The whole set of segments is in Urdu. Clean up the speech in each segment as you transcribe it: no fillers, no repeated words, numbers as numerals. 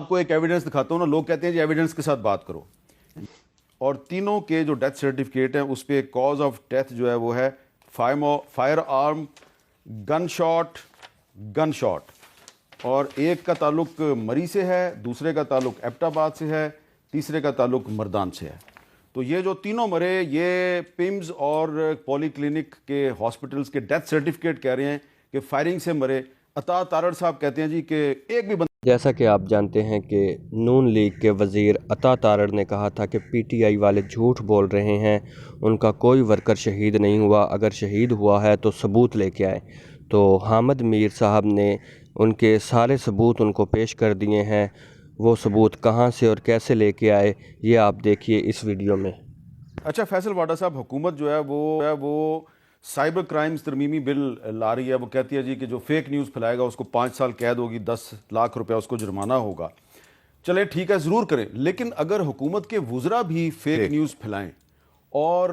آپ کو ایک ایویڈنس دکھاتا ہوں نا, لوگ کہتے ہیں جی ایویڈنس کے ساتھ بات کرو, اور تینوں کے جو ڈیتھ سرٹیفکیٹ ہیں اس پہ کاز آف ڈیتھ جو ہے وہ ہے فائر آرم گن شاٹ, اور ایک کا تعلق مری سے ہے, دوسرے کا تعلق ایبٹ آباد سے ہے, تیسرے کا تعلق مردان سے ہے. تو یہ جو تینوں مرے یہ پیمز اور پولی کلینک کے ہاسپٹلز کے ڈیتھ سرٹیفکیٹ کہہ رہے ہیں کہ فائرنگ سے مرے. عطا تارڑ صاحب کہتے ہیں جی کہ ایک بھی جیسا کہ آپ جانتے ہیں کہ نون لیگ کے وزیر عطا تارڑ نے کہا تھا کہ پی ٹی آئی والے جھوٹ بول رہے ہیں, ان کا کوئی ورکر شہید نہیں ہوا, اگر شہید ہوا ہے تو ثبوت لے کے آئے. تو حامد میر صاحب نے ان کے سارے ثبوت ان کو پیش کر دیے ہیں. وہ ثبوت کہاں سے اور کیسے لے کے آئے یہ آپ دیکھیے اس ویڈیو میں. اچھا فیصل واڈا صاحب, حکومت جو ہے وہ سائبر کرائمز ترمیمی بل لا رہی ہے. وہ کہتی ہے جی کہ جو فیک نیوز پھیلائے گا اس کو 5 سال قید ہوگی, 10 لاکھ روپے اس کو جرمانہ ہوگا. چلے ٹھیک ہے, ضرور کریں, لیکن اگر حکومت کے وزراء بھی فیک نیوز پھیلائیں اور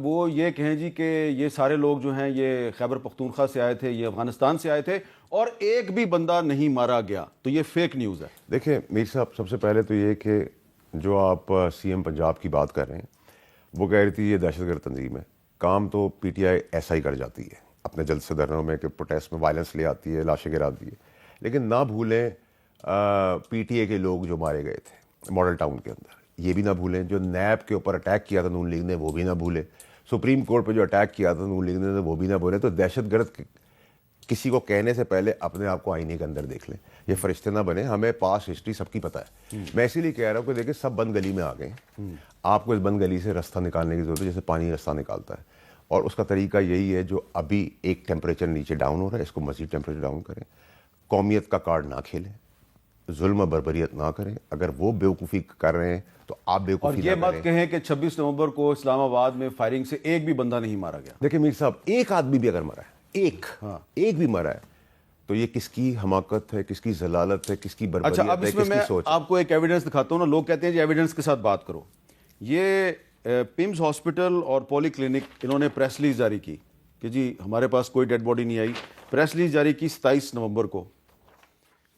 وہ یہ کہیں جی کہ یہ سارے لوگ جو ہیں یہ خیبر پختونخوا سے آئے تھے, یہ افغانستان سے آئے تھے اور ایک بھی بندہ نہیں مارا گیا, تو یہ فیک نیوز ہے. دیکھیں میر صاحب, سب سے پہلے تو یہ کہ جو آپ سی ایم پنجاب کی بات کر رہے ہیں وہ کہہ رہی تھی یہ دہشت گرد تنظیم ہے. کام تو پی ٹی آئی ایسا ہی کر جاتی ہے اپنے جلسے دھرنوں میں کہ پروٹیسٹ میں وائلنس لے آتی ہے, لاشیں گراتی ہے. لیکن نہ بھولیں پی ٹی اے کے لوگ جو مارے گئے تھے ماڈل ٹاؤن کے اندر, یہ بھی نہ بھولیں. جو نیب کے اوپر اٹیک کیا تھا نون لیگ نے وہ بھی نہ بھولے. سپریم کورٹ پہ جو اٹیک کیا تھا نون لیگ نے وہ بھی نہ بھولے. تو دہشت گرد کسی کو کہنے سے پہلے اپنے آپ کو آئینے کے اندر دیکھ لیں. یہ فرشتے نہ بنے, ہمیں پاس ہسٹری سب کی پتہ ہے. میں اسی لیے کہہ رہا ہوں کہ دیکھیں سب بند گلی میں آ گئے ہیں. آپ کو اس بند گلی سے راستہ نکالنے کی ضرورت ہے جیسے پانی راستہ نکالتا ہے, اور اس کا طریقہ یہی ہے جو ابھی ایک ٹیمپریچر نیچے ڈاؤن ہو رہا ہے اس کو مزید ٹیمپریچر ڈاؤن کریں. قومیت کا کارڈ نہ کھیلیں, ظلم و بربریت نہ کریں. اگر وہ بیوقوفی کر رہے ہیں تو آپ بیوقوفی نہ کریں. اور یہ مت کہیں کہ 26 نومبر کو اسلام آباد میں فائرنگ سے ایک بھی بندہ نہیں مارا گیا. دیکھیں میر صاحب, ایک آدمی بھی اگر مرا ہے, ایک بھی مرا ہے, تو یہ کس کی حماقت ہے, کس کی ضلالت ہے, کس کی بربریت ہے, اچھا اب اس میں میں آپ کو ایک ایویڈنس دکھاتا ہوں نا, لوگ کہتے ہیں جی ایویڈنس کے ساتھ بات کرو. یہ پیمز ہاسپٹل اور پولی کلینک انہوں نے پریس ریلیز جاری کی کہ جی ہمارے پاس کوئی ڈیڈ باڈی نہیں آئی. پریس ریلیز جاری کی 27 نومبر کو.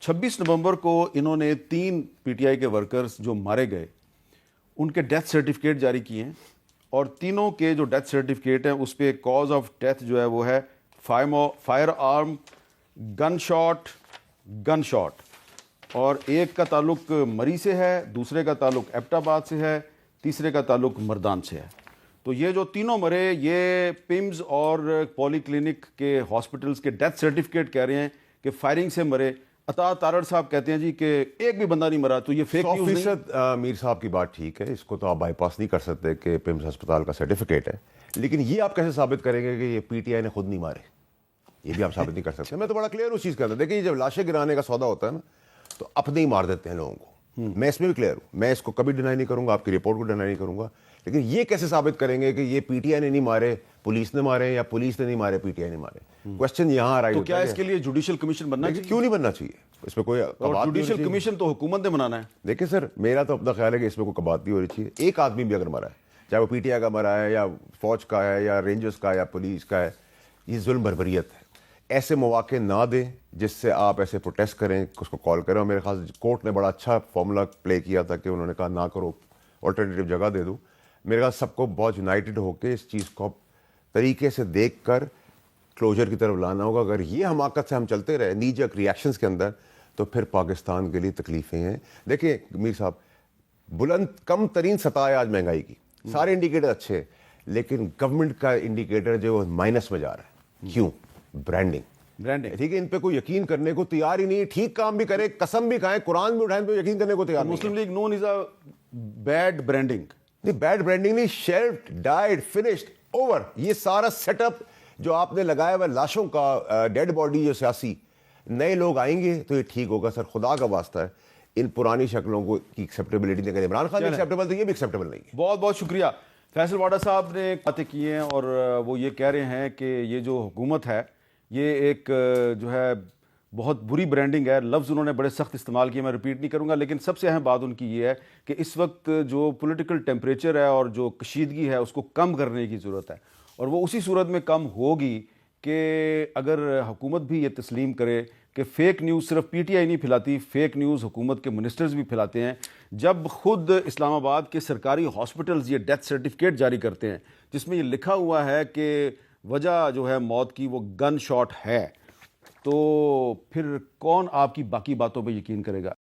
26 نومبر کو انہوں نے 3 پی ٹی آئی کے ورکرز جو مارے گئے ان کے ڈیتھ سرٹیفکیٹ جاری کیے ہیں, اور تینوں کے جو ڈیتھ سرٹیفکیٹ ہیں اس پہ کاز آف ڈیتھ جو ہے وہ ہے فائر آرم گن شاٹ, اور ایک کا تعلق مری سے ہے, دوسرے کا تعلق ایبٹ آباد سے ہے, تیسرے کا تعلق مردان سے ہے. تو یہ جو تینوں مرے یہ پیمز اور پولی کلینک کے ہاسپٹلز کے ڈیتھ سرٹیفکیٹ کہہ رہے ہیں کہ فائرنگ سے مرے. عطا تارڑ صاحب کہتے ہیں جی کہ ایک بھی بندہ نہیں مرا, تو یہ فیک نیوز نہیں. 100% میر صاحب کی بات ٹھیک ہے, اس کو تو آپ بائی پاس نہیں کر سکتے کہ پیمز ہسپتال کا سرٹیفکیٹ ہے, لیکن یہ آپ کیسے ثابت کریں گے کہ یہ پی ٹی آئی نے خود نہیں مارے؟ یہ بھی آپ ثابت نہیں کر سکتے. میں تو بڑا کلیئر اس چیز کا تھا. دیکھیں جب لاشیں گرانے کا سودا ہوتا ہے نا تو اپنے ہی مار دیتے ہیں لوگوں کو. میں اس میں بھی کلیئر ہوں, میں اس کو کبھی ڈینائی نہیں کروں گا, آپ کی رپورٹ کو ڈینائی نہیں کروں گا. لیکن یہ کیسے ثابت کریں گے کہ یہ پی ٹی آئی نے نہیں مارے, پولیس نے مارے, یا پولیس نے نہیں مارے پی ٹی آئی نے مارے؟ کوشچن یہاں آ رہا ہے. تو کیا اس کے لیے جوڈیشل کمیشن بننا چاہیے؟ کیوں نہیں بننا چاہیے؟ اس پہ کوئی جوڈیشل کمیشن تو حکومت نے بنانا ہے. دیکھیں سر, میرا تو اپنا خیال ہے کہ اس میں کوئی کباط نہیں ہو رہی چاہیے. ایک آدمی بھی اگر مرا ہے, چاہے وہ پی ٹی آئی کا مرا ہے یا فوج کا ہے یا رینجرز کا یا پولیس کا ہے, یہ ظلم بربریت ہے. ایسے مواقع نہ دیں جس سے آپ ایسے پروٹیسٹ کریں, اس کو کال کریں. اور میرے خیال کورٹ نے بڑا اچھا فارمولا پلے کیا تھا کہ انہوں نے کہا نہ کرو, آلٹرنیٹیو جگہ دے دوں. میرے خیال سب کو بہت یونائٹڈ ہو کے اس چیز کو طریقے سے دیکھ کر کلوجر کی طرف لانا ہوگا. اگر یہ حماقت سے ہم چلتے رہے نی جک ریئیکشنز کے اندر تو پھر پاکستان کے لیے تکلیفیں ہیں. دیکھیں میر صاحب, بلند کم ترین سطح ہے آج مہنگائی کی, سارے انڈیکیٹر اچھے ہیں, لیکن گورنمنٹ کا انڈیکیٹر جو مائنس میں جا رہا ہے. کیوں؟ برانڈنگ. ٹھیک ہے, ان پہ کوئی یقین کرنے کو تیار ہی نہیں. ٹھیک کام بھی کرے, قسم بھی کھائیں, قرآن بھی اٹھائیں, پہ یقین کرنے کو تیار نہیں. Muslim League Noon is a bad branding. نہیں, بیڈ برانڈنگ نہیں, شیلفڈ, ڈائڈ, فنشڈ, اوور. یہ سارا سیٹ اپ جو آپ نے لگایا ہوا لاشوں کا, ڈیڈ باڈی جو سیاسی, نئے لوگ آئیں گے تو یہ ٹھیک ہوگا. سر خدا کا واسطہ ہے, ان پرانی شکلوں کو کی ایکسیپٹیبلٹی نہیں کریں. عمران خان ایکسیپٹیبل تو یہ بھی ایکسیپٹیبل نہیں ہے. بہت بہت شکریہ. فیصل واڈا صاحب نے باتیں کی ہیں اور وہ یہ کہہ رہے ہیں کہ یہ جو حکومت ہے یہ ایک جو ہے بہت بری برانڈنگ ہے. لفظ انہوں نے بڑے سخت استعمال کیے, میں ریپیٹ نہیں کروں گا, لیکن سب سے اہم بات ان کی یہ ہے کہ اس وقت جو پولیٹیکل ٹیمپریچر ہے اور جو کشیدگی ہے اس کو کم کرنے کی ضرورت ہے, اور وہ اسی صورت میں کم ہوگی کہ اگر حکومت بھی یہ تسلیم کرے کہ فیک نیوز صرف پی ٹی آئی نہیں پھیلاتی، فیک نیوز حکومت کے منسٹرز بھی پھیلاتے ہیں. جب خود اسلام آباد کے سرکاری ہاسپٹلز یہ ڈیتھ سرٹیفکیٹ جاری کرتے ہیں جس میں یہ لکھا ہوا ہے کہ وجہ جو ہے موت کی وہ گن شاٹ ہے، تو پھر کون آپ کی باقی باتوں پہ یقین کرے گا؟